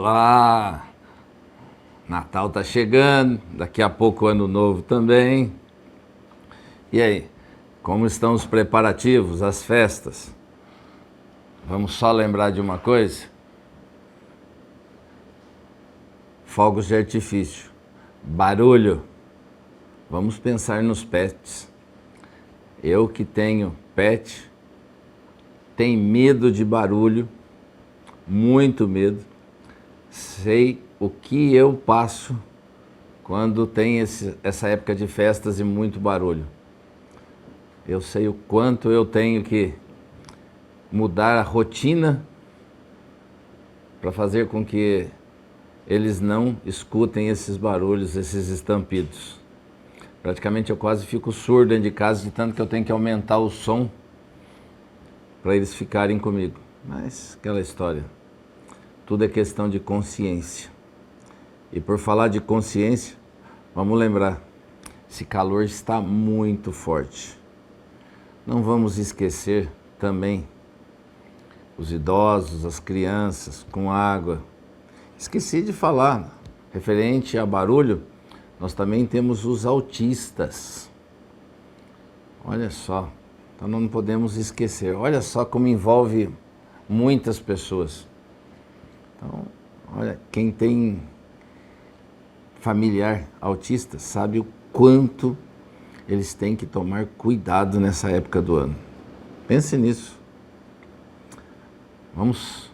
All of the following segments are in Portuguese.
Olá! Natal tá chegando, daqui a pouco Ano Novo também. E aí, como estão os preparativos, as festas? Vamos só lembrar de uma coisa? Fogos de artifício, barulho. Vamos pensar nos pets. Eu que tenho pet, tenho medo de barulho, muito medo. Sei o que eu passo quando tem essa época de festas e muito barulho. Eu sei o quanto eu tenho que mudar a rotina para fazer com que eles não escutem esses barulhos, esses estampidos. Praticamente eu quase fico surdo dentro de casa, de tanto que eu tenho que aumentar o som para eles ficarem comigo. Mas aquela história, tudo é questão de consciência. E por falar de consciência, vamos lembrar, esse calor está muito forte. Não vamos esquecer também os idosos, as crianças com água. Esqueci de falar, referente a barulho, nós também temos os autistas. Olha só, então não podemos esquecer. Olha só como envolve muitas pessoas. Então, olha, quem tem familiar autista sabe o quanto eles têm que tomar cuidado nessa época do ano. Pense nisso. Vamos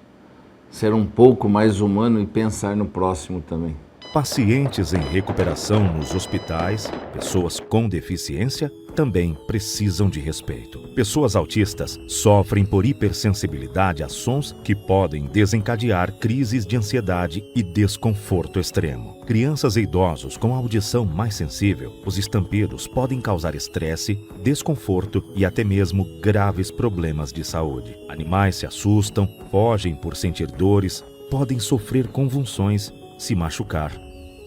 ser um pouco mais humano e pensar no próximo também. Pacientes em recuperação nos hospitais, pessoas com deficiência, também precisam de respeito. Pessoas autistas sofrem por hipersensibilidade a sons que podem desencadear crises de ansiedade e desconforto extremo. Crianças e idosos com audição mais sensível, os estampidos podem causar estresse, desconforto e até mesmo graves problemas de saúde. Animais se assustam, fogem por sentir dores, podem sofrer convulsões, se machucar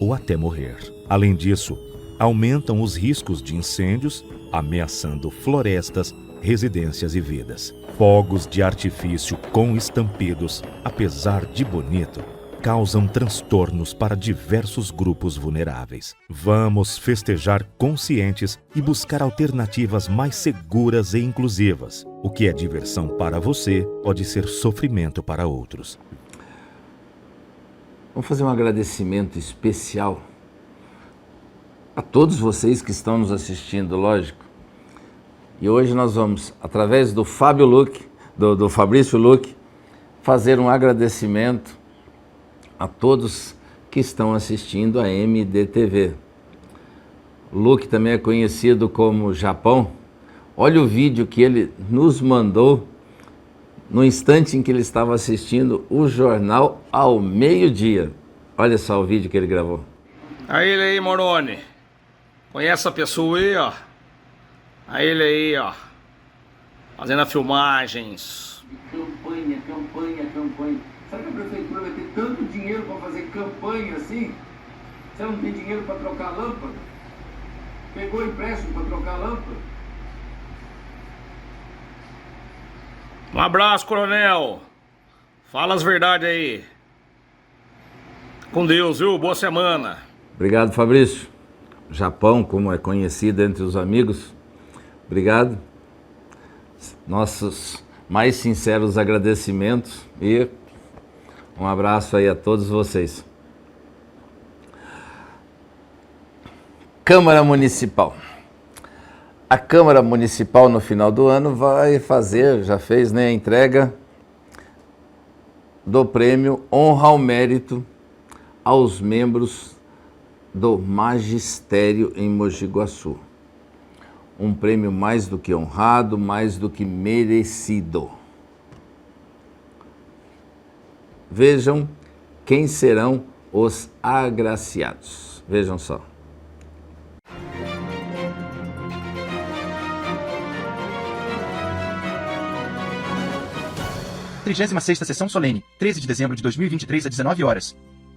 ou até morrer. Além disso, aumentam os riscos de incêndios, ameaçando florestas, residências e vidas. Fogos de artifício com estampidos, apesar de bonito, causam transtornos para diversos grupos vulneráveis. Vamos festejar conscientes e buscar alternativas mais seguras e inclusivas. O que é diversão para você pode ser sofrimento para outros. Vamos fazer um agradecimento especial a todos vocês que estão nos assistindo, lógico. E hoje nós vamos, através do Fábio Luque, do Fabrício Luque, fazer um agradecimento a todos que estão assistindo a MDTV. O Luque também é conhecido como Japão. Olha o vídeo que ele nos mandou no instante em que ele estava assistindo o jornal ao meio-dia. Olha só o vídeo que ele gravou. A ele aí, Moroni. Conhece a pessoa aí, ó. A ele aí, ó. Fazendo as filmagens. Campanha. Será que a prefeitura vai ter tanto dinheiro para fazer campanha assim? Você não tem dinheiro para trocar lâmpada? Pegou empréstimo para trocar lâmpada? Um abraço, coronel. Fala as verdades aí. Com Deus, viu? Boa semana. Obrigado, Fabrício. Japão, como é conhecido entre os amigos. Obrigado. Nossos mais sinceros agradecimentos e um abraço aí a todos vocês. Câmara Municipal. A Câmara Municipal, no final do ano, vai fazer, já fez, né, a entrega do prêmio Honra ao Mérito aos membros do Magistério em Mogi Guaçu. Um prêmio mais do que honrado, mais do que merecido. Vejam quem serão os agraciados. Vejam só. 36ª Sessão Solene, 13 de dezembro de 2023, às 19 horas.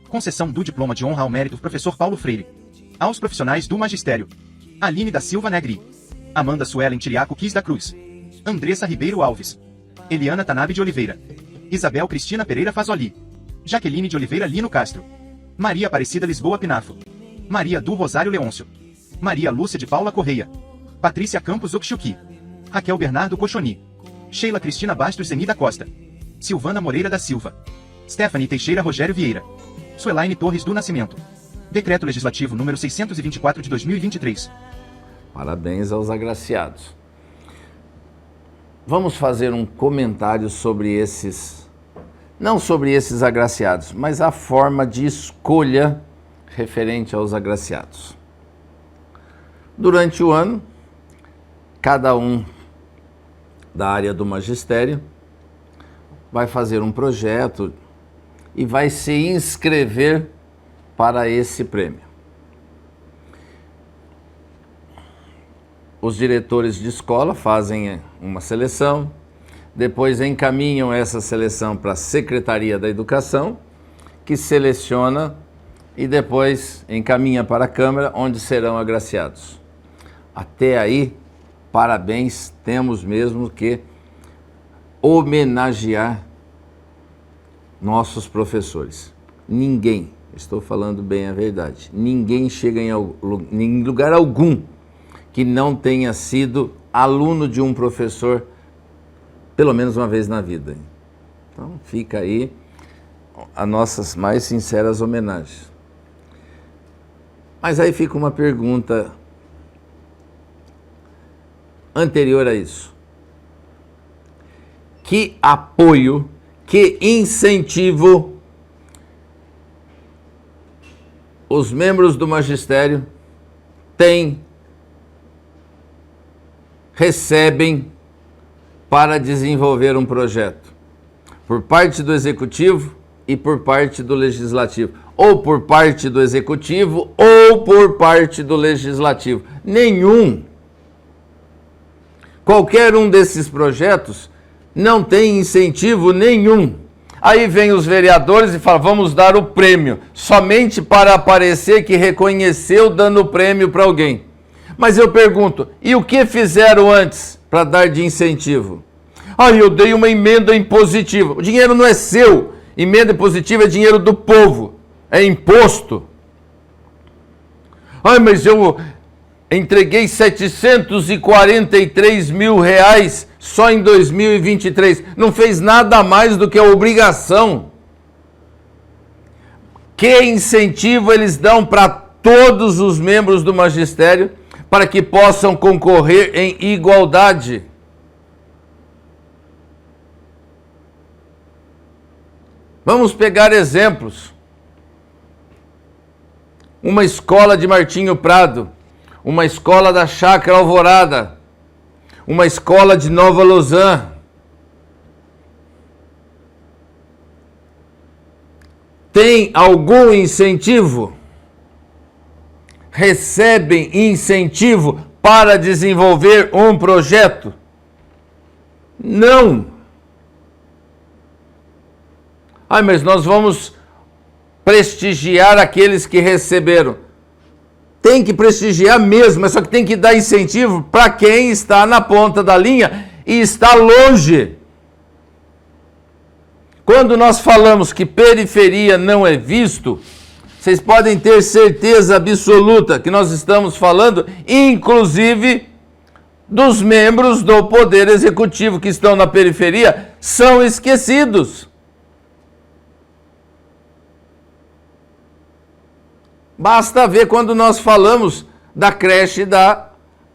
Concessão do Diploma de Honra ao Mérito Professor Paulo Freire. Aos profissionais do Magistério: Aline da Silva Negri, Amanda Suelen Tiriaco Quis da Cruz, Andressa Ribeiro Alves, Eliana Tanabe de Oliveira, Isabel Cristina Pereira Fazoli, Jaqueline de Oliveira Lino Castro, Maria Aparecida Lisboa Pinafo, Maria do Rosário Leôncio, Maria Lúcia de Paula Correia, Patrícia Campos Oxuqui, Raquel Bernardo Cochoni, Sheila Cristina Bastos Zeni da Costa, Silvana Moreira da Silva, Stephanie Teixeira Rogério Vieira, Suelaine Torres do Nascimento. Decreto Legislativo número 624 de 2023. Parabéns aos agraciados. Vamos fazer um comentário sobre esses, não sobre esses agraciados, mas a forma de escolha referente aos agraciados. Durante o ano, cada um da área do magistério vai fazer um projeto e vai se inscrever para esse prêmio. Os diretores de escola fazem uma seleção, depois encaminham essa seleção para a Secretaria da Educação, que seleciona e depois encaminha para a Câmara, onde serão agraciados. Até aí, parabéns, temos mesmo que homenagear nossos professores. Ninguém, estou falando bem a verdade, ninguém chega em lugar algum que não tenha sido aluno de um professor pelo menos uma vez na vida. Então fica aí as nossas mais sinceras homenagens. Mas aí fica uma pergunta anterior a isso. Que apoio, que incentivo os membros do magistério recebem para desenvolver um projeto? Por parte do Executivo e por parte do Legislativo. Ou por parte do Executivo ou por parte do Legislativo. Nenhum. Qualquer um desses projetos não tem incentivo nenhum. Aí vem os vereadores e falam, vamos dar o prêmio, somente para aparecer que reconheceu dando o prêmio para alguém. Mas eu pergunto, e o que fizeram antes para dar de incentivo? Eu dei uma emenda impositiva. O dinheiro não é seu. Emenda impositiva é dinheiro do povo. É imposto. Mas eu entreguei 743 mil reais só em 2023. Não fez nada mais do que a obrigação. Que incentivo eles dão para todos os membros do magistério para que possam concorrer em igualdade? Vamos pegar exemplos. Uma escola de Martinho Prado, uma escola da Chácara Alvorada, uma escola de Nova Lausanne. Tem algum incentivo? Recebem incentivo para desenvolver um projeto? Não. Mas nós vamos prestigiar aqueles que receberam. Tem que prestigiar mesmo, mas só que tem que dar incentivo para quem está na ponta da linha e está longe. Quando nós falamos que periferia não é visto, vocês podem ter certeza absoluta que nós estamos falando, inclusive, dos membros do Poder Executivo que estão na periferia, são esquecidos. Basta ver quando nós falamos da creche da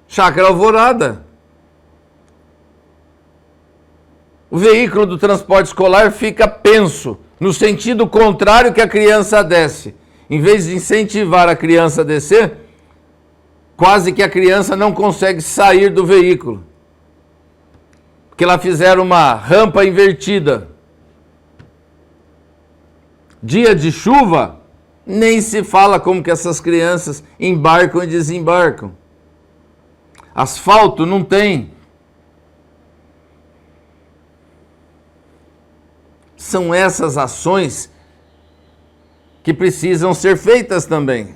Chácara Alvorada. O veículo do transporte escolar fica penso, no sentido contrário que a criança desce. Em vez de incentivar a criança a descer, quase que a criança não consegue sair do veículo. Porque lá fizeram uma rampa invertida. Dia de chuva, nem se fala como que essas crianças embarcam e desembarcam. Asfalto não tem. São essas ações que precisam ser feitas também.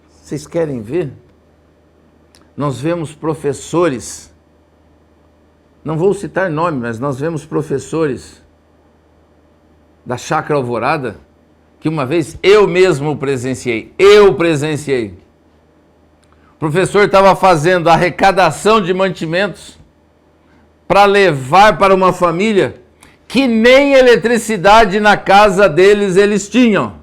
Vocês querem ver? Nós vemos professores não vou citar nome, mas nós vemos professores da Chácara Alvorada, que uma vez eu mesmo presenciei. O professor estava fazendo arrecadação de mantimentos para levar para uma família que nem eletricidade na casa deles eles tinham.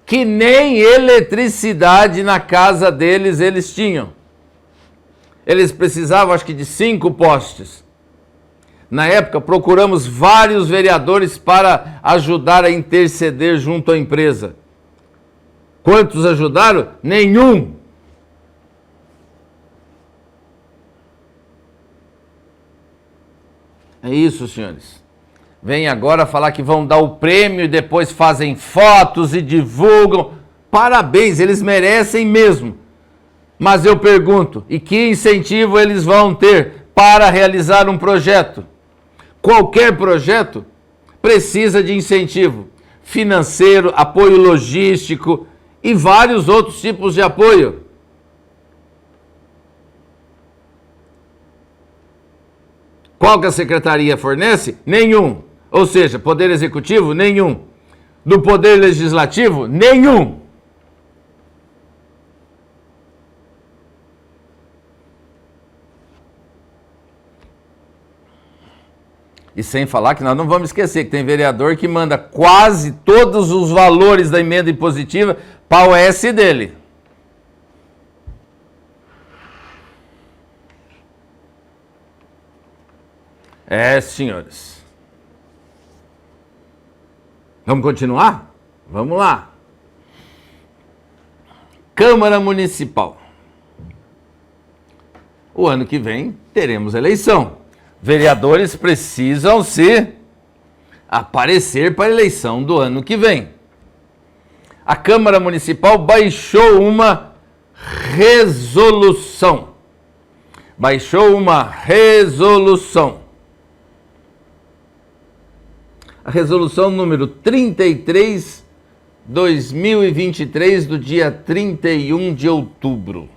Que nem eletricidade na casa deles eles tinham. Eles precisavam, acho que, de 5 postes. Na época, procuramos vários vereadores para ajudar a interceder junto à empresa. Quantos ajudaram? Nenhum. É isso, senhores. Vem agora falar que vão dar o prêmio e depois fazem fotos e divulgam. Parabéns, eles merecem mesmo. Mas eu pergunto, e que incentivo eles vão ter para realizar um projeto? Qualquer projeto precisa de incentivo financeiro, apoio logístico e vários outros tipos de apoio. Qual que a secretaria fornece? Nenhum. Ou seja, Poder Executivo? Nenhum. Do Poder Legislativo? Nenhum. E sem falar que nós não vamos esquecer que tem vereador que manda quase todos os valores da emenda impositiva para o S dele. É, senhores. Vamos continuar? Vamos lá. Câmara Municipal. O ano que vem teremos eleição. Vereadores precisam se aparecer para a eleição do ano que vem. A Câmara Municipal baixou uma resolução. A resolução número 33/2023, do dia 31 de outubro.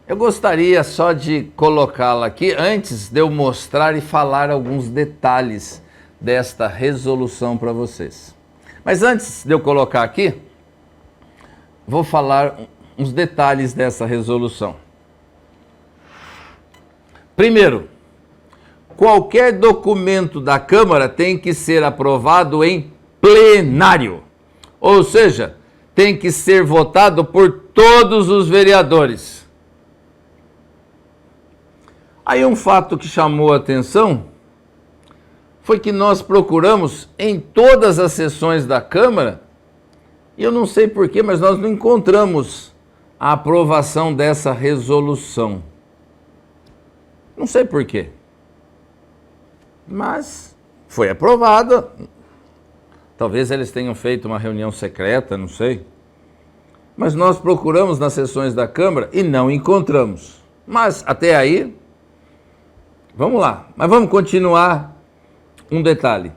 Eu gostaria só de colocá-la aqui, antes de eu mostrar e falar alguns detalhes desta resolução para vocês. Mas antes de eu colocar aqui, vou falar uns detalhes dessa resolução. Primeiro, qualquer documento da Câmara tem que ser aprovado em plenário. Ou seja, tem que ser votado por todos os vereadores. Aí um fato que chamou a atenção foi que nós procuramos em todas as sessões da Câmara, e eu não sei porquê, mas nós não encontramos a aprovação dessa resolução. Não sei porquê. Mas foi aprovada. Talvez eles tenham feito uma reunião secreta, não sei. Mas nós procuramos nas sessões da Câmara e não encontramos. Mas até aí, vamos lá. Mas vamos continuar um detalhe.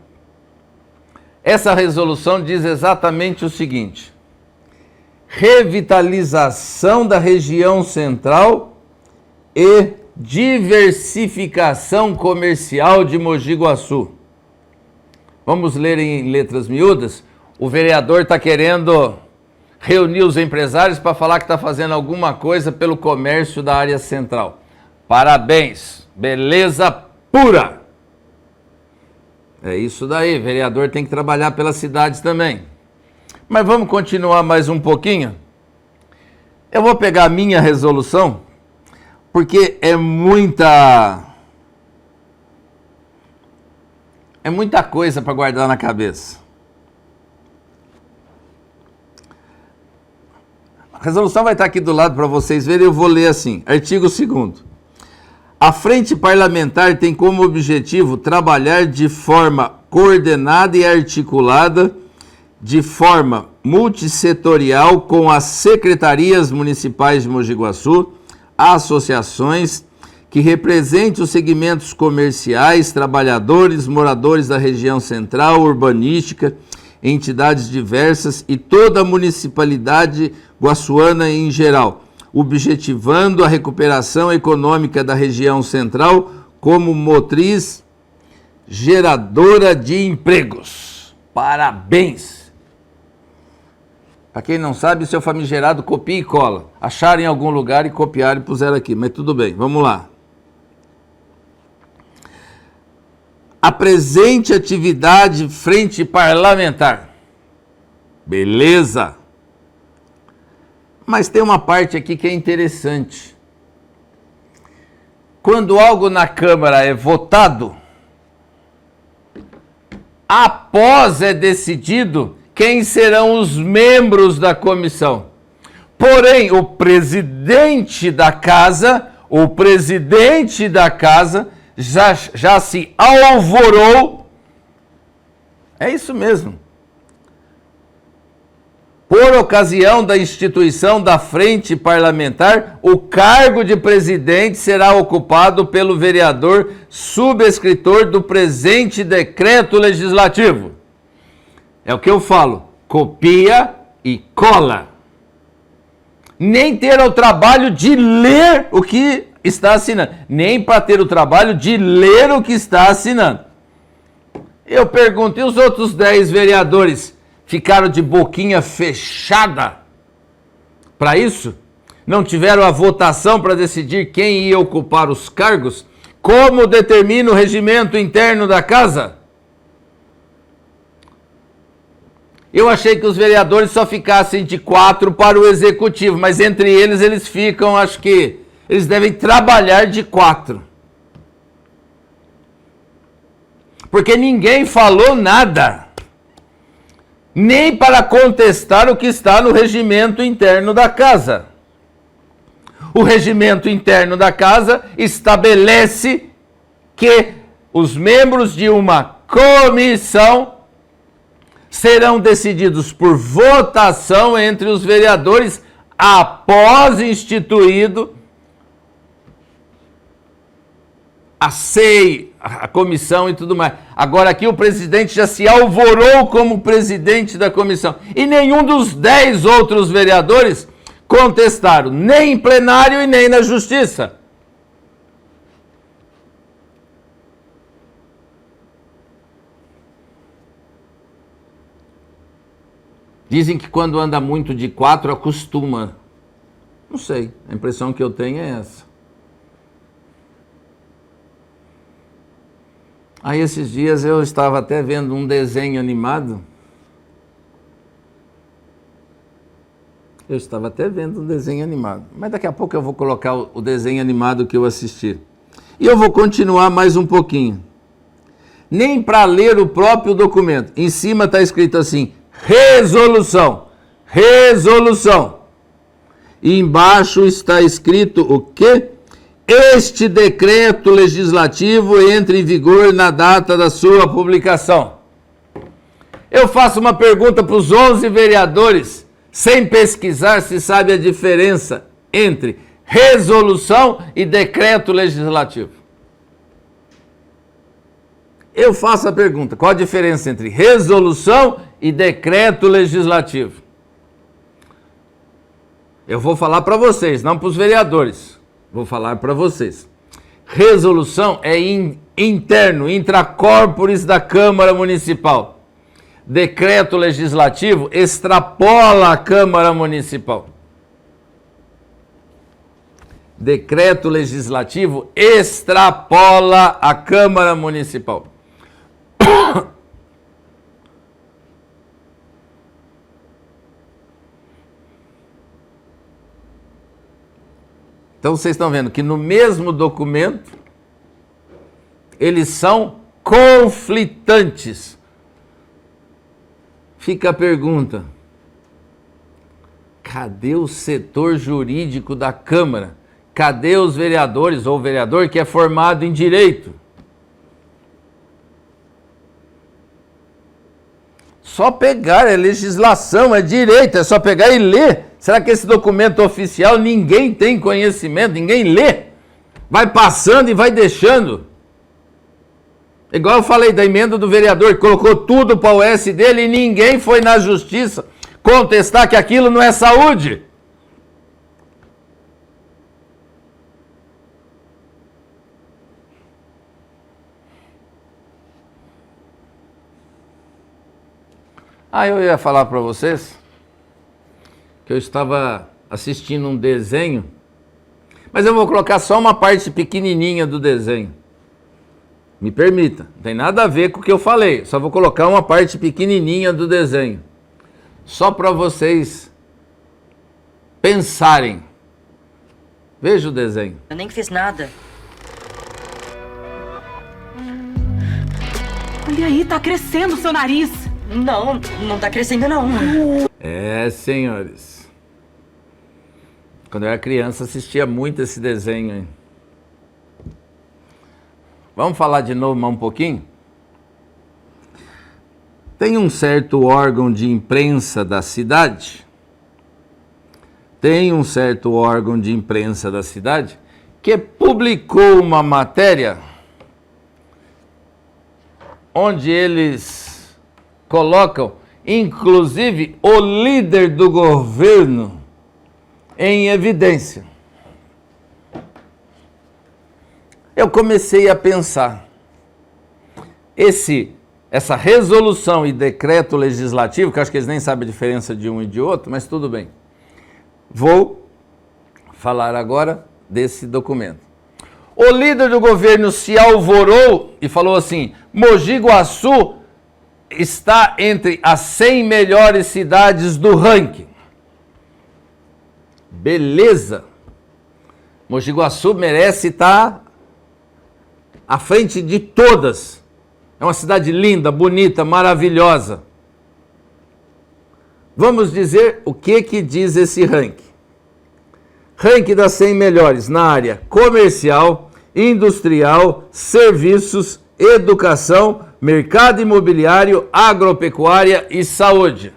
Essa resolução diz exatamente o seguinte: revitalização da região central e diversificação comercial de Mogi Guaçu. Vamos ler em letras miúdas? O vereador está querendo reunir os empresários para falar que está fazendo alguma coisa pelo comércio da área central. Parabéns, beleza pura! É isso daí, vereador tem que trabalhar pelas cidades também. Mas vamos continuar mais um pouquinho? Eu vou pegar a minha resolução, porque é muita coisa para guardar na cabeça. A resolução vai estar aqui do lado para vocês verem, eu vou ler assim. Artigo 2º. A Frente Parlamentar tem como objetivo trabalhar de forma coordenada e articulada, de forma multissetorial, com as secretarias municipais de Mogi Guaçu, associações que representem os segmentos comerciais, trabalhadores, moradores da região central, urbanística, entidades diversas e toda a municipalidade guaçuana em geral, objetivando a recuperação econômica da região central como motriz geradora de empregos. Parabéns! Para quem não sabe, seu famigerado copia e cola. Acharam em algum lugar e copiaram e puseram aqui, mas tudo bem, vamos lá. A presente atividade frente parlamentar. Beleza! Mas tem uma parte aqui que é interessante. Quando algo na Câmara é votado, após é decidido quem serão os membros da comissão. Porém, o presidente da casa já se alvorou. É isso mesmo. Por ocasião da instituição da frente parlamentar, o cargo de presidente será ocupado pelo vereador subscritor do presente decreto legislativo. É o que eu falo, copia e cola. Nem ter o trabalho de ler o que está assinando, nem para ter o trabalho de ler o que está assinando. Eu pergunto, e os outros 10 vereadores ficaram de boquinha fechada para isso? Não tiveram a votação para decidir quem ia ocupar os cargos? Como determina o regimento interno da casa? Eu achei que os vereadores só ficassem de 4 para o executivo, mas entre eles ficam, acho que eles devem trabalhar de 4. Porque ninguém falou nada, nem para contestar o que está no regimento interno da casa. O regimento interno da casa estabelece que os membros de uma comissão serão decididos por votação entre os vereadores após instituído a SEI, a comissão e tudo mais. Agora aqui o presidente já se alvorou como presidente da comissão. E nenhum dos 10 outros vereadores contestaram, nem em plenário e nem na justiça. Dizem que quando anda muito de 4 acostuma. Não sei, a impressão que eu tenho é essa. Aí esses dias eu estava até vendo um desenho animado. Mas daqui a pouco eu vou colocar o desenho animado que eu assisti. E eu vou continuar mais um pouquinho. Nem para ler o próprio documento. Em cima está escrito assim, resolução. E embaixo está escrito o quê? Este decreto legislativo entra em vigor na data da sua publicação. Eu faço uma pergunta para os 11 vereadores, sem pesquisar se sabe a diferença entre resolução e decreto legislativo. Eu faço a pergunta, qual a diferença entre resolução e decreto legislativo? Eu vou falar para vocês, não para os vereadores. Vou falar para vocês. Resolução é interno, intracorporis da Câmara Municipal. Decreto legislativo extrapola a Câmara Municipal. Decreto legislativo extrapola a Câmara Municipal. Então vocês estão vendo que no mesmo documento eles são conflitantes. Fica a pergunta: cadê o setor jurídico da Câmara? Cadê os vereadores ou o vereador que é formado em direito? Só pegar, é legislação, é direito, é só pegar e ler. Será que esse documento oficial ninguém tem conhecimento, ninguém lê? Vai passando e vai deixando. Igual eu falei da emenda do vereador, que colocou tudo para o S dele e ninguém foi na justiça contestar que aquilo não é saúde. Eu ia falar para vocês que eu estava assistindo um desenho, mas eu vou colocar só uma parte pequenininha do desenho. Me permita, não tem nada a ver com o que eu falei, só vou colocar uma parte pequenininha do desenho. Só para vocês pensarem. Veja o desenho. Eu nem fiz nada. Olha aí, tá crescendo o seu nariz. Não tá crescendo não. Senhores. Quando eu era criança assistia muito esse desenho aí. Vamos falar de novo mais um pouquinho? Tem um certo órgão de imprensa da cidade. Que publicou uma matéria onde eles colocam, inclusive, o líder do governo em evidência. Eu comecei a pensar, essa resolução e decreto legislativo, que acho que eles nem sabem a diferença de um e de outro, mas tudo bem. Vou falar agora desse documento. O líder do governo se alvorou e falou assim: Mogi Guaçu está entre as 100 melhores cidades do ranking. Beleza. Mogi Guaçu merece estar à frente de todas. É uma cidade linda, bonita, maravilhosa. Vamos dizer o que diz esse ranking. Ranking das 100 melhores na área comercial, industrial, serviços, educação, mercado imobiliário, agropecuária e saúde.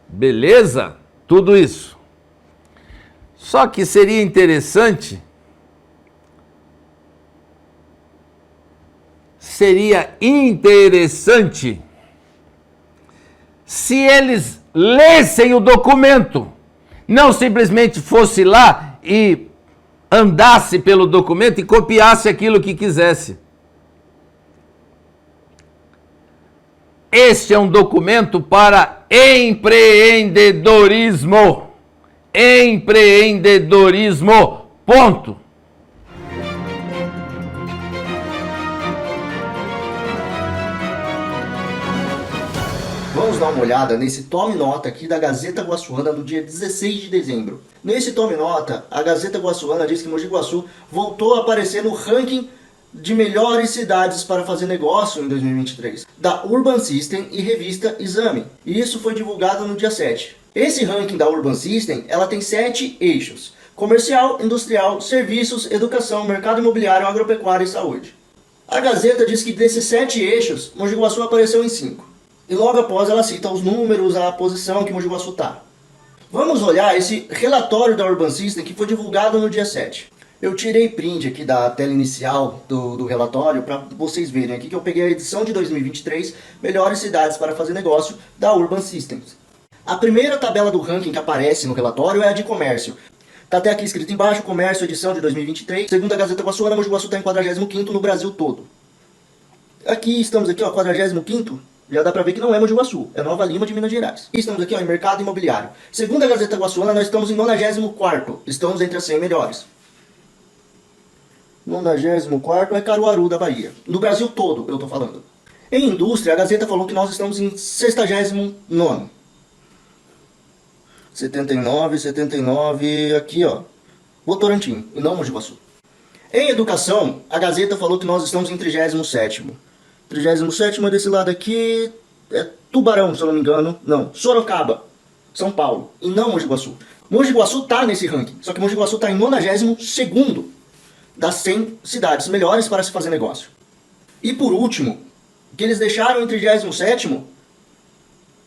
Beleza? Tudo isso. Só que seria interessante se eles lessem o documento, não simplesmente fosse lá e andasse pelo documento e copiasse aquilo que quisesse. Este é um documento para empreendedorismo. Empreendedorismo. Ponto. Vamos dar uma olhada nesse tome nota aqui da Gazeta Guaçuana do dia 16 de dezembro. Nesse tome nota, a Gazeta Guaçuana diz que Mogi Guaçu voltou a aparecer no ranking de melhores cidades para fazer negócio em 2023, da Urban System e revista Exame. E isso foi divulgado no dia 7. Esse ranking da Urban System, ela tem 7 eixos: comercial, industrial, serviços, educação, mercado imobiliário, agropecuária e saúde. A Gazeta diz que desses 7 eixos, Mogi Guaçu apareceu em 5. E logo após ela cita os números, a posição que Mogi Guaçu está. Vamos olhar esse relatório da Urban System que foi divulgado no dia 7. Eu tirei print aqui da tela inicial do relatório para vocês verem aqui que eu peguei a edição de 2023, Melhores Cidades para Fazer Negócio, da Urban Systems. A primeira tabela do ranking que aparece no relatório é a de comércio. Está até aqui escrito embaixo, comércio, edição de 2023. Segundo a Gazeta Guaçuana, Mogi Guaçu está em 45º no Brasil todo. Aqui estamos aqui, ó, 45º. Já dá pra ver que não é Mogi Guaçu, é Nova Lima de Minas Gerais. E estamos aqui, ó, em mercado imobiliário. Segundo a Gazeta Guaçuana, nós estamos em 94º. Estamos entre as 100 melhores. 94º é Caruaru da Bahia. No Brasil todo, eu tô falando. Em indústria, a Gazeta falou que nós estamos em 69º. 79, aqui, ó. Votorantim, e não Mogi Guaçu. Em educação, a Gazeta falou que nós estamos em 37º. 37º desse lado aqui é Tubarão, se eu não me engano. Não, Sorocaba, São Paulo, e não Mogi Guaçu. Mogi Guaçu tá nesse ranking, só que Mogi Guaçu tá em 92º das 100 cidades melhores para se fazer negócio. E por último, que eles deixaram em 37º,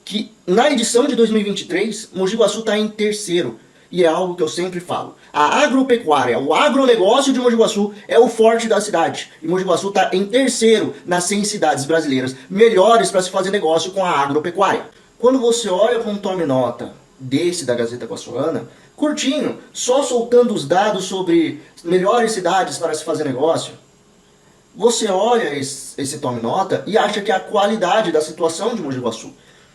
que na edição de 2023, Mogi Guaçu tá em 3º. e é algo que eu sempre falo. A agropecuária, o agronegócio de Mogi Guaçu é o forte da cidade. E Mogi Guaçu está em terceiro nas 100 cidades brasileiras melhores para se fazer negócio com a agropecuária. Quando você olha com um tome nota desse da Gazeta Guaçuana, curtinho, só soltando os dados sobre melhores cidades para se fazer negócio, você olha esse tome nota e acha que é a qualidade da situação de Mogi Guaçu.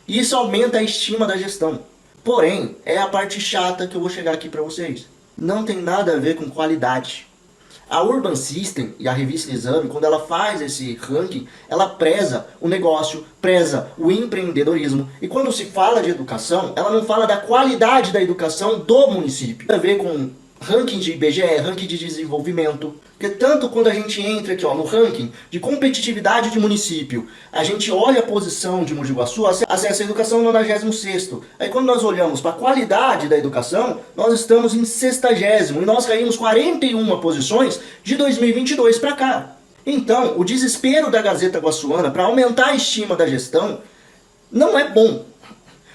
E isso aumenta a estima da gestão. Porém, é a parte chata que eu vou chegar aqui para vocês. Não tem nada a ver com qualidade. A Urban System e a revista Exame, quando ela faz esse ranking, ela preza o negócio, preza o empreendedorismo. E quando se fala de educação, ela não fala da qualidade da educação do município. Tem a ver com ranking de IBGE, ranking de desenvolvimento. Porque tanto quando a gente entra aqui no ranking de competitividade de município, a gente olha a posição de Mogi Guaçu, acesso à educação no 96º. Aí quando nós olhamos para a qualidade da educação, nós estamos em 60º e nós caímos 41 posições de 2022 para cá. Então, o desespero da Gazeta Guaçuana para aumentar a estima da gestão não é bom.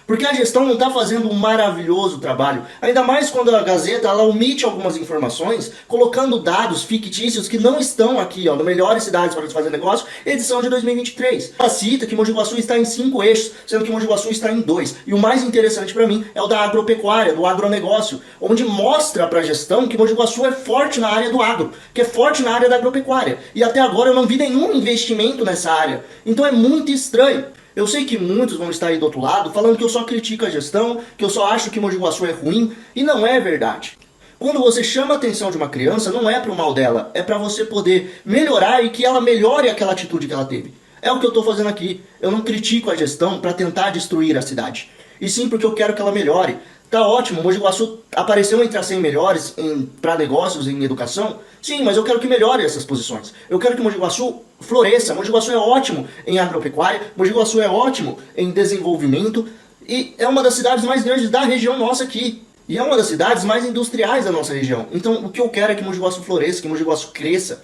Porque a gestão não está fazendo um maravilhoso trabalho. Ainda mais quando a Gazeta ela omite algumas informações, colocando dados fictícios que não estão aqui, no Melhores Cidades para se Fazer Negócio, edição de 2023. Ela cita que Mogi Guaçu está em 5 eixos, sendo que Mogi Guaçu está em 2. E o mais interessante para mim é o da agropecuária, do agronegócio, onde mostra para a gestão que Mogi Guaçu é forte na área do agro, que é forte na área da agropecuária. E até agora eu não vi nenhum investimento nessa área. Então é muito estranho. Eu sei que muitos vão estar aí do outro lado falando que eu só critico a gestão, que eu só acho que Mogi Guaçu é ruim, e não é verdade. Quando você chama a atenção de uma criança, não é para o mal dela, é para você poder melhorar e que ela melhore aquela atitude que ela teve. É o que eu estou fazendo aqui. Eu não critico a gestão para tentar destruir a cidade, e sim porque eu quero que ela melhore. Tá ótimo, Mogi Guaçu apareceu entre as 100 melhores para negócios em educação. Sim, mas eu quero que melhore essas posições. Eu quero que Mogi Guaçu floresça. Mogi Guaçu é ótimo em agropecuária, Mogi Guaçu é ótimo em desenvolvimento e é uma das cidades mais grandes da região nossa aqui. E é uma das cidades mais industriais da nossa região. Então o que eu quero é que Mogi Guaçu floresça, que Mogi Guaçu cresça.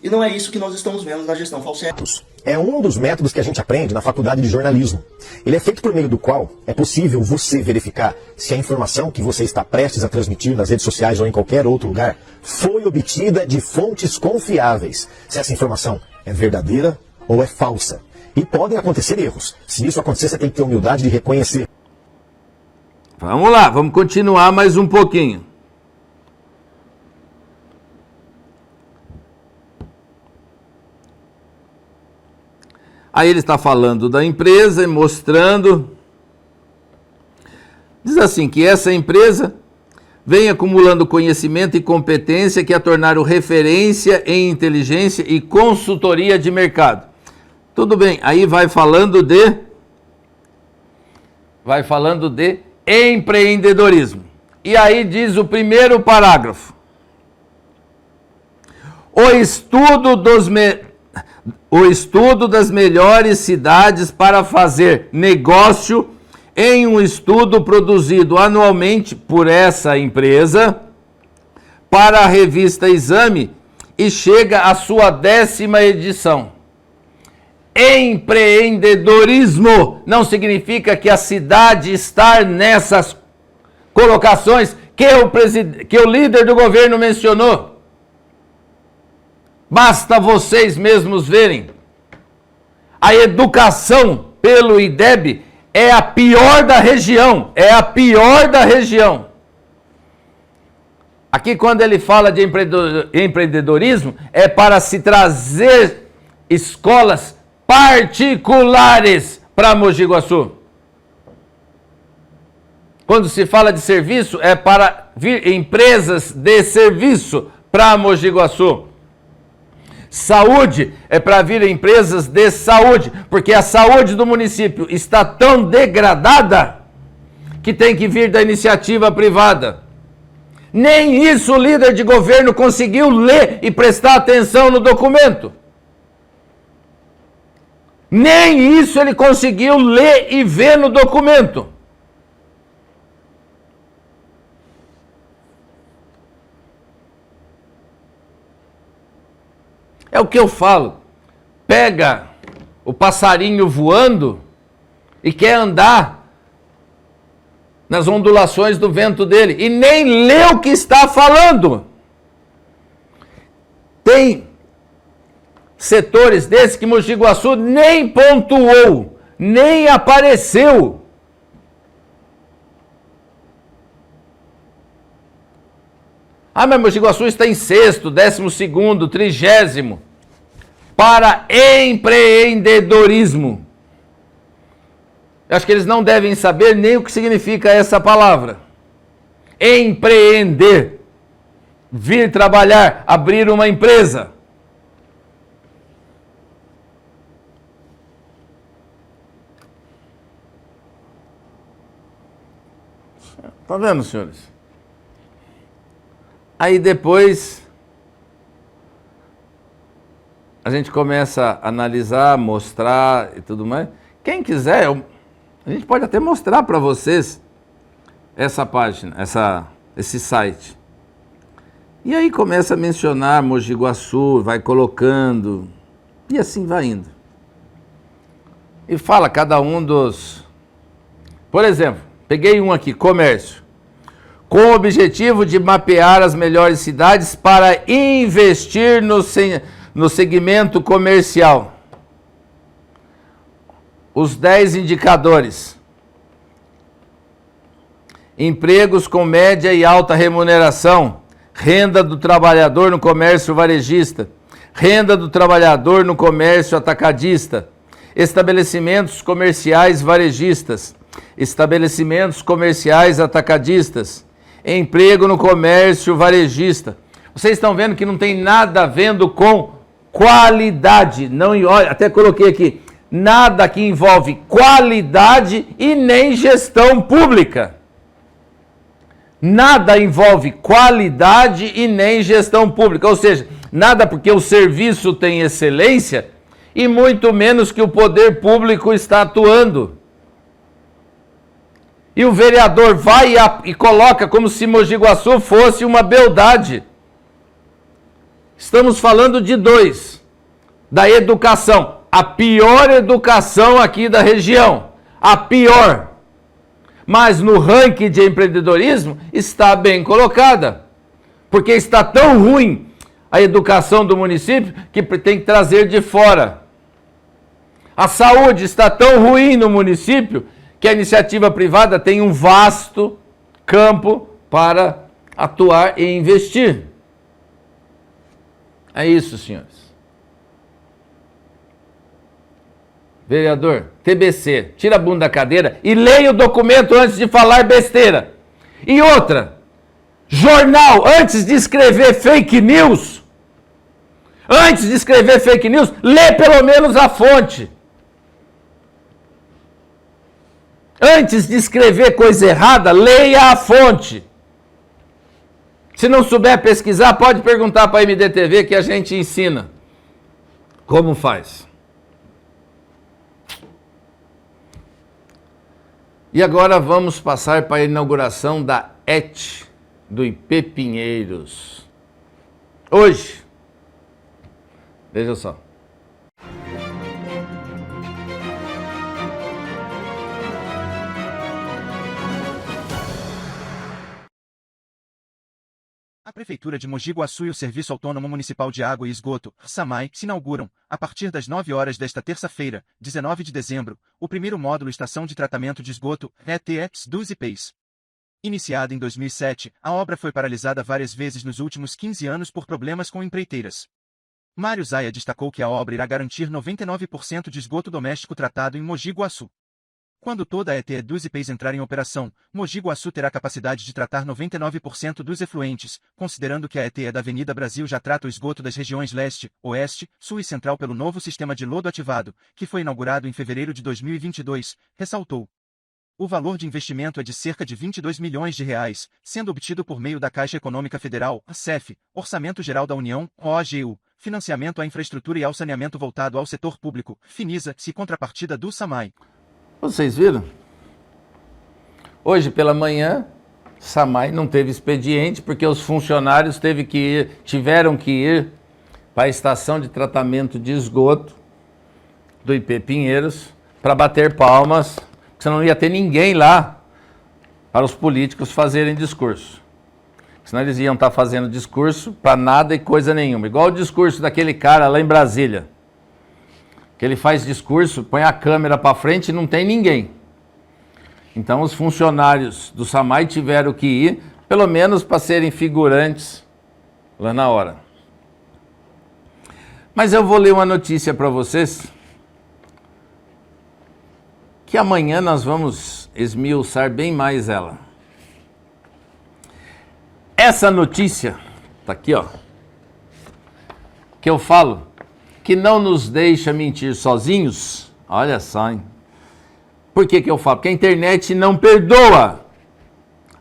E não é isso que nós estamos vendo na gestão Falsetti. É um dos métodos que a gente aprende na faculdade de jornalismo. Ele é feito por meio do qual é possível você verificar se a informação que você está prestes a transmitir nas redes sociais ou em qualquer outro lugar foi obtida de fontes confiáveis. Se essa informação é verdadeira ou é falsa. E podem acontecer erros. Se isso acontecer, você tem que ter humildade de reconhecer. Vamos lá, vamos continuar mais um pouquinho. Aí ele está falando da empresa e mostrando. Diz assim, que essa empresa vem acumulando conhecimento e competência que a tornaram referência em inteligência e consultoria de mercado. Tudo bem, aí vai falando de empreendedorismo. E aí diz o primeiro parágrafo. O estudo das melhores cidades para fazer negócio em um estudo produzido anualmente por essa empresa para a revista Exame e chega à sua 10ª edição. Empreendedorismo não significa que a cidade está nessas colocações que o líder do governo mencionou. Basta vocês mesmos verem. A educação pelo IDEB é a pior da região. É a pior da região. Aqui quando ele fala de empreendedorismo, é para se trazer escolas particulares para Mogi Guaçu. Quando se fala de serviço, é para vir empresas de serviço para Mogi Guaçu. Saúde é para vir empresas de saúde, porque a saúde do município está tão degradada que tem que vir da iniciativa privada. Nem isso o líder de governo conseguiu ler e prestar atenção no documento. Nem isso ele conseguiu ler e ver no documento. É o que eu falo. Pega o passarinho voando e quer andar nas ondulações do vento dele, e nem lê o que está falando. Tem setores desses que Mogi Guaçu nem pontuou, nem apareceu. Ah, mas Mogi Guaçu está em 6º, 12º, 30º para empreendedorismo. Eu acho que eles não devem saber nem o que significa essa palavra. Empreender. Vir trabalhar, abrir uma empresa. Tá vendo, senhores? Aí depois a gente começa a analisar, mostrar e tudo mais. Quem quiser, a gente pode até mostrar para vocês essa página, esse site. E aí começa a mencionar Mogi Guaçu, vai colocando, e assim vai indo. E fala cada um dos... Por exemplo, peguei um aqui, comércio. Com o objetivo de mapear as melhores cidades para investir no segmento comercial. Os 10 indicadores. Empregos com média e alta remuneração. Renda do trabalhador no comércio varejista. Renda do trabalhador no comércio atacadista. Estabelecimentos comerciais varejistas. Estabelecimentos comerciais atacadistas. Emprego no comércio varejista. Vocês estão vendo que não tem nada a ver com qualidade. Não, até coloquei aqui. Nada que envolve qualidade e nem gestão pública. Nada envolve qualidade e nem gestão pública. Ou seja, nada porque o serviço tem excelência e muito menos que o poder público está atuando. E o vereador vai e coloca como se Mogi Guaçu fosse uma beldade. Estamos falando de 2. Da educação. A pior educação aqui da região. A pior. Mas no ranking de empreendedorismo está bem colocada. Porque está tão ruim a educação do município que tem que trazer de fora. A saúde está tão ruim no município que a iniciativa privada tem um vasto campo para atuar e investir. É isso, senhores. Vereador, TBC, tira a bunda da cadeira e leia o documento antes de falar besteira. E outra, jornal, antes de escrever fake news, lê pelo menos a fonte. Antes de escrever coisa errada, leia a fonte. Se não souber pesquisar, pode perguntar para a MDTV que a gente ensina como faz. E agora vamos passar para a inauguração da ET do IP Pinheiros. Hoje, veja só. A Prefeitura de Mogi Guaçu e o Serviço Autônomo Municipal de Água e Esgoto, SAMAI, se inauguram, a partir das 9 horas desta terça-feira, 19 de dezembro, o primeiro módulo Estação de Tratamento de Esgoto, ETEX dos IPs. Iniciada em 2007, a obra foi paralisada várias vezes nos últimos 15 anos por problemas com empreiteiras. Mário Zaia destacou que a obra irá garantir 99% de esgoto doméstico tratado em Mogi Guaçu. Quando toda a ETE dos IPs entrar em operação, Mogi Guaçu terá capacidade de tratar 99% dos efluentes, considerando que a ETE da Avenida Brasil já trata o esgoto das regiões Leste, Oeste, Sul e Central pelo novo sistema de lodo ativado, que foi inaugurado em fevereiro de 2022, ressaltou. O valor de investimento é de cerca de 22 milhões de reais, sendo obtido por meio da Caixa Econômica Federal, a CEF, Orçamento Geral da União, OGU, financiamento à infraestrutura e ao saneamento voltado ao setor público, Finisa-se contrapartida do SAMAI. Vocês viram? Hoje pela manhã, SAMAI não teve expediente porque os funcionários tiveram que ir para a estação de tratamento de esgoto do IP Pinheiros para bater palmas, porque senão não ia ter ninguém lá para os políticos fazerem discurso. Senão eles iam estar fazendo discurso para nada e coisa nenhuma. Igual o discurso daquele cara lá em Brasília. Que ele faz discurso, põe a câmera para frente e não tem ninguém. Então os funcionários do SAMAI tiveram que ir, pelo menos para serem figurantes lá na hora. Mas eu vou ler uma notícia para vocês, que amanhã nós vamos esmiuçar bem mais ela. Essa notícia, tá aqui ó, que eu falo, que não nos deixa mentir sozinhos, olha só, hein? Por que que eu falo? Porque a internet não perdoa,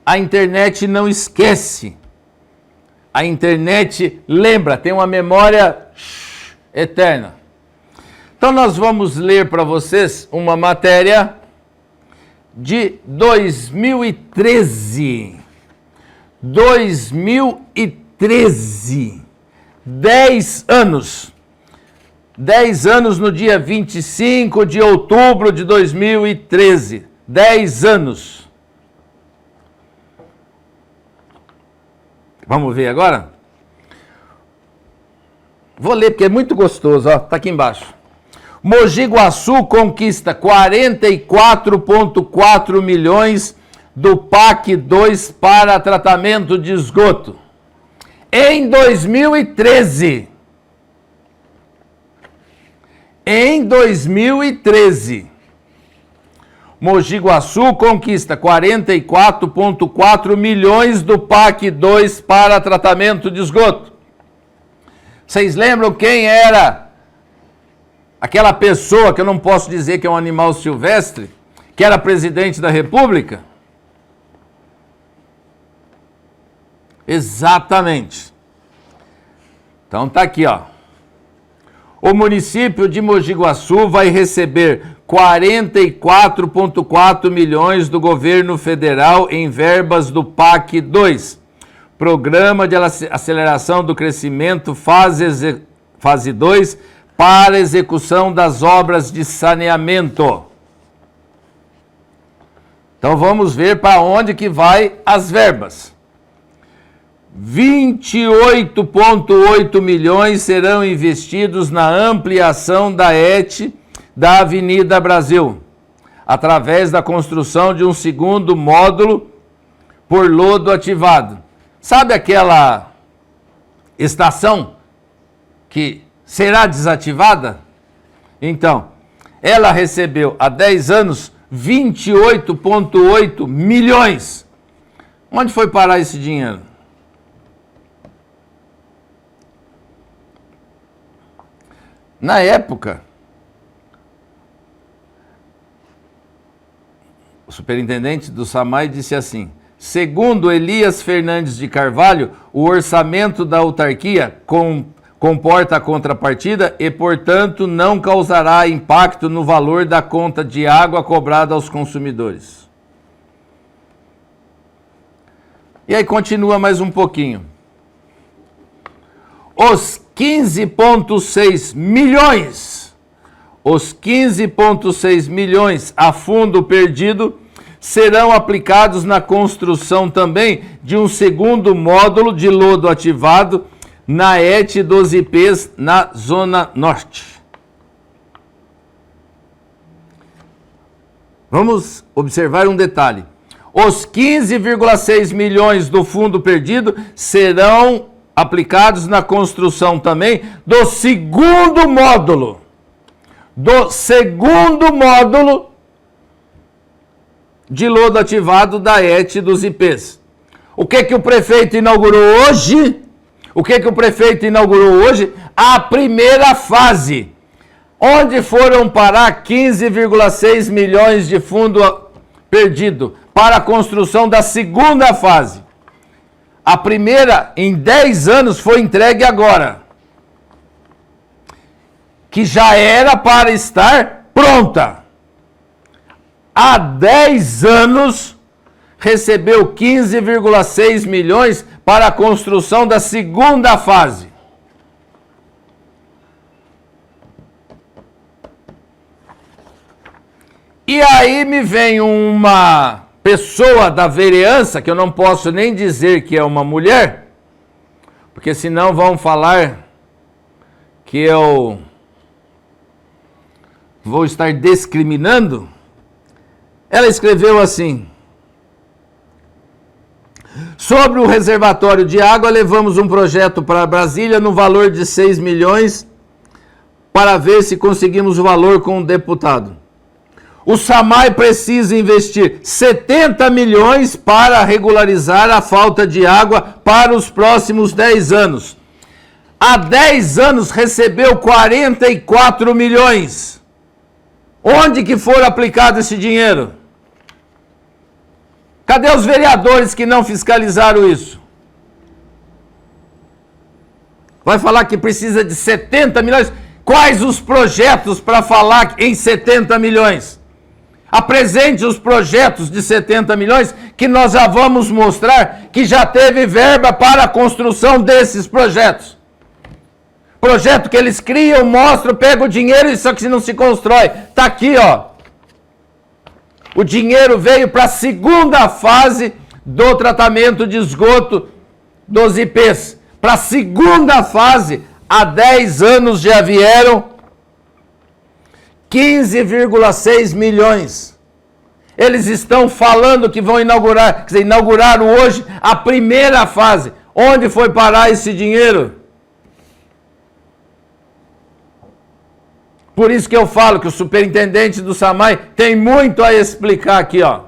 a internet não esquece, a internet lembra, tem uma memória eterna. Então nós vamos ler para vocês uma matéria de 2013. 2013. 10 anos. 10 anos no dia 25 de outubro de 2013. 10 anos. Vamos ver agora? Vou ler porque é muito gostoso, ó, tá aqui embaixo. Mogi Guaçu conquista 44,4 milhões do PAC 2 para tratamento de esgoto. Em 2013. Em 2013. Mogi Guaçu conquista 44,4 milhões do PAC 2 para tratamento de esgoto. Vocês lembram quem era aquela pessoa, que eu não posso dizer que é um animal silvestre, que era presidente da República? Exatamente. Então tá aqui, ó. O município de Mogi Guaçu vai receber 44,4 milhões do governo federal em verbas do PAC 2, Programa de Aceleração do Crescimento, fase 2, para execução das obras de saneamento. Então vamos ver para onde que vai as verbas. 28,8 milhões serão investidos na ampliação da ET da Avenida Brasil, através da construção de um segundo módulo por lodo ativado. Sabe aquela estação que será desativada? Então, ela recebeu há 10 anos 28,8 milhões. Onde foi parar esse dinheiro? Na época, o superintendente do SAMAI disse assim: segundo Elias Fernandes de Carvalho, o orçamento da autarquia comporta a contrapartida e, portanto, não causará impacto no valor da conta de água cobrada aos consumidores. E aí continua mais um pouquinho. Os 15,6 milhões a fundo perdido serão aplicados na construção também de um segundo módulo de lodo ativado na ET dos IPs na Zona Norte. Vamos observar um detalhe. Os 15,6 milhões do fundo perdido serão aplicados na construção também do segundo módulo. De lodo ativado da ET dos IPs. O que o prefeito inaugurou hoje? A primeira fase. Onde foram parar 15,6 milhões de fundo perdido para a construção da segunda fase? A primeira, em 10 anos, foi entregue agora. Que já era para estar pronta. Há 10 anos, recebeu 15,6 milhões para a construção da segunda fase. E aí me vem uma pessoa da vereança, que eu não posso nem dizer que é uma mulher, porque senão vão falar que eu vou estar discriminando. Ela escreveu assim: sobre o reservatório de água, levamos um projeto para Brasília no valor de 6 milhões para ver se conseguimos o valor com o deputado. O SAMAI precisa investir 70 milhões para regularizar a falta de água para os próximos 10 anos. Há 10 anos recebeu 44 milhões. Onde que for aplicado esse dinheiro? Cadê os vereadores que não fiscalizaram isso? Vai falar que precisa de 70 milhões? Quais os projetos para falar em 70 milhões? Apresente os projetos de 70 milhões que nós já vamos mostrar que já teve verba para a construção desses projetos. Projeto que eles criam, mostram, pegam o dinheiro e só que não se constrói. Está aqui, ó. O dinheiro veio para a segunda fase do tratamento de esgoto dos IPs. Para a segunda fase, há 10 anos já vieram 15,6 milhões. Eles estão falando que vão inaugurar, quer dizer, inauguraram hoje a primeira fase. Onde foi parar esse dinheiro? Por isso que eu falo que o superintendente do SAMAI tem muito a explicar aqui, ó.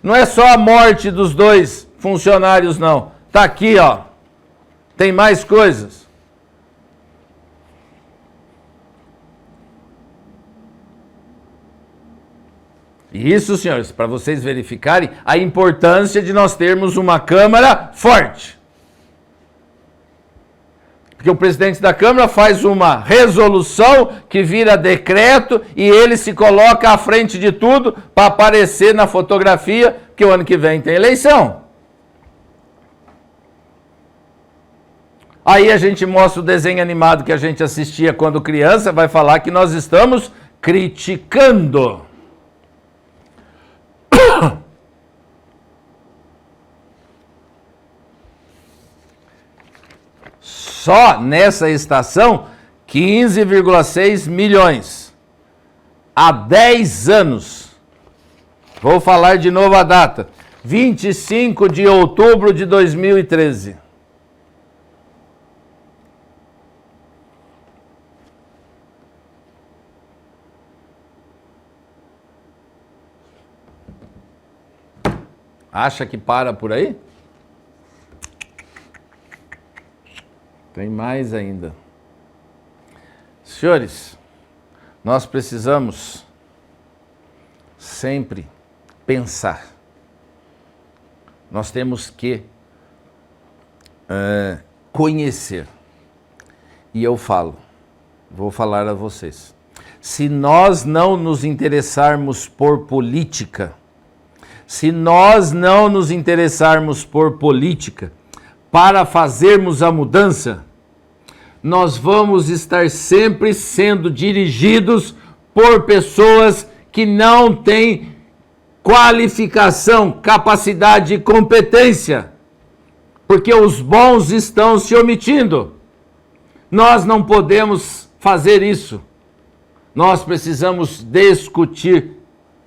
Não é só a morte dos 2 funcionários, não. Tá aqui, ó. Tem mais coisas. E isso, senhores, para vocês verificarem a importância de nós termos uma Câmara forte. Porque o presidente da Câmara faz uma resolução que vira decreto e ele se coloca à frente de tudo para aparecer na fotografia, que o ano que vem tem eleição. Aí a gente mostra o desenho animado que a gente assistia quando criança, vai falar que nós estamos criticando. Só nessa estação, 15,6 milhões. Há 10 anos. Vou falar de novo a data. 25 de outubro de 2013. Acha que para por aí? Tem mais ainda. Senhores, nós precisamos sempre pensar. Nós temos que conhecer. E eu vou falar a vocês. Se nós não nos interessarmos por política, para fazermos a mudança, nós vamos estar sempre sendo dirigidos por pessoas que não têm qualificação, capacidade e competência, porque os bons estão se omitindo. Nós não podemos fazer isso. Nós precisamos discutir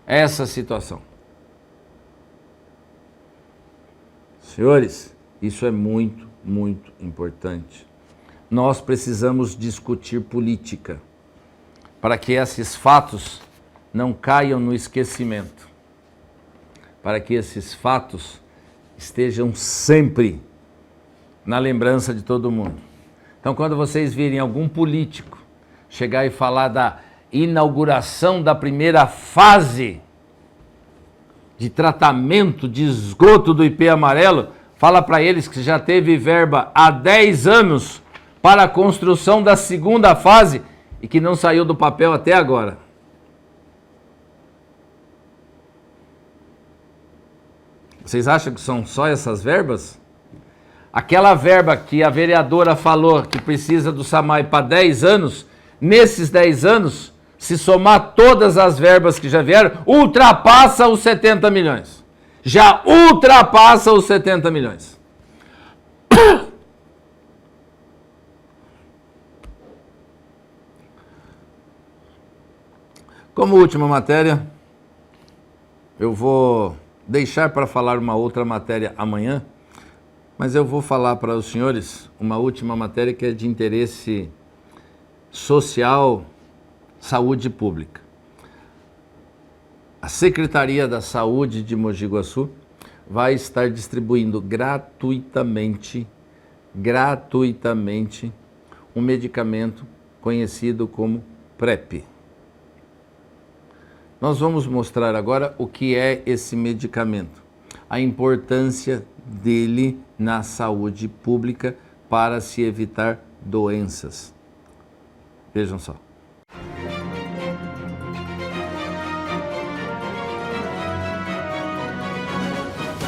essa situação. Senhores, isso é muito, muito importante. Nós precisamos discutir política para que esses fatos não caiam no esquecimento, para que esses fatos estejam sempre na lembrança de todo mundo. Então, quando vocês virem algum político chegar e falar da inauguração da primeira fase de tratamento de esgoto do IP Amarelo, fala para eles que já teve verba há 10 anos para a construção da segunda fase e que não saiu do papel até agora. Vocês acham que são só essas verbas? Aquela verba que a vereadora falou que precisa do SAMAI para 10 anos, nesses 10 anos, se somar todas as verbas que já vieram, ultrapassa os 70 milhões. já ultrapassa os 70 milhões. Como última matéria, eu vou deixar para falar uma outra matéria amanhã, mas eu vou falar para os senhores uma última matéria que é de interesse social, saúde pública. A Secretaria da Saúde de Mogi Guaçu vai estar distribuindo gratuitamente um medicamento conhecido como PrEP. Nós vamos mostrar agora o que é esse medicamento, a importância dele na saúde pública para se evitar doenças. Vejam só.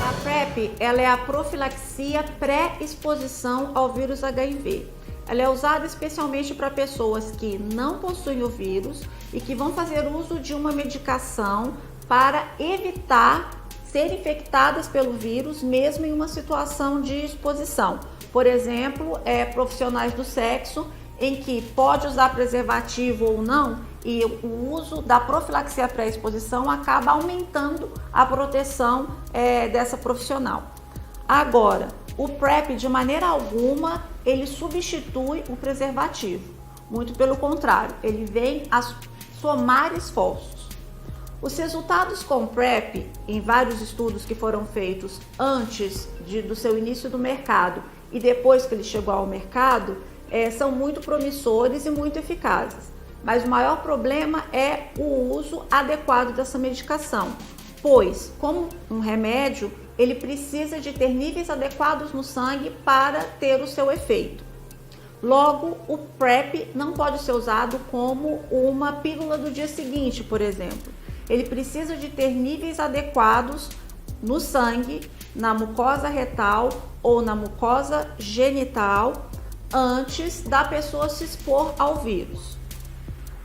A PrEP, ela é a profilaxia pré-exposição ao vírus HIV. Ela é usada especialmente para pessoas que não possuem o vírus e que vão fazer uso de uma medicação para evitar ser infectadas pelo vírus, mesmo em uma situação de exposição. Por exemplo, profissionais do sexo, em que pode usar preservativo ou não, e o uso da profilaxia pré-exposição acaba aumentando a proteção dessa profissional. Agora, o PrEP, de maneira alguma, ele substitui o preservativo. Muito pelo contrário, ele vem a somar esforços. Os resultados com o PrEP, em vários estudos que foram feitos antes do seu início do mercado e depois que ele chegou ao mercado, são muito promissores e muito eficazes. Mas o maior problema é o uso adequado dessa medicação, pois, como um remédio, ele precisa de ter níveis adequados no sangue para ter o seu efeito. Logo, o PrEP não pode ser usado como uma pílula do dia seguinte, por exemplo. Ele precisa de ter níveis adequados no sangue, na mucosa retal ou na mucosa genital, antes da pessoa se expor ao vírus.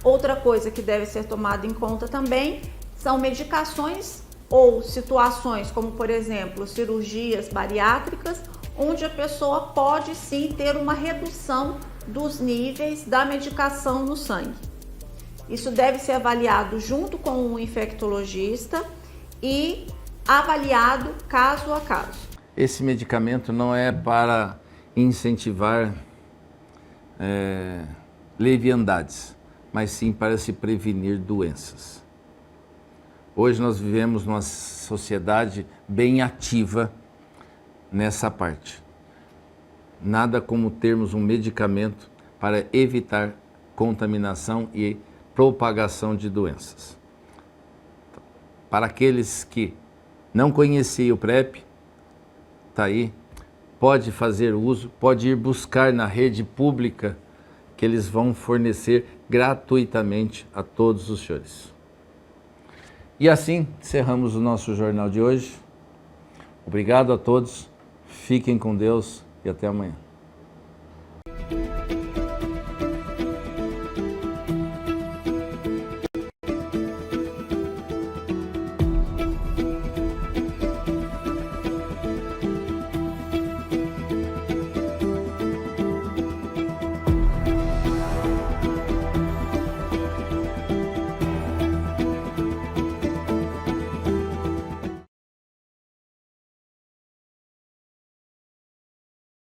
Outra coisa que deve ser tomada em conta também são medicações ou situações como, por exemplo, cirurgias bariátricas, onde a pessoa pode sim ter uma redução dos níveis da medicação no sangue. Isso deve ser avaliado junto com um infectologista e avaliado caso a caso. Esse medicamento não é para incentivar leviandades, mas sim para se prevenir doenças. Hoje nós vivemos numa sociedade bem ativa nessa parte. Nada como termos um medicamento para evitar contaminação e propagação de doenças. Para aqueles que não conheciam o PrEP, está aí, pode fazer uso, pode ir buscar na rede pública que eles vão fornecer gratuitamente a todos os senhores. E assim encerramos o nosso jornal de hoje. Obrigado a todos, fiquem com Deus e até amanhã.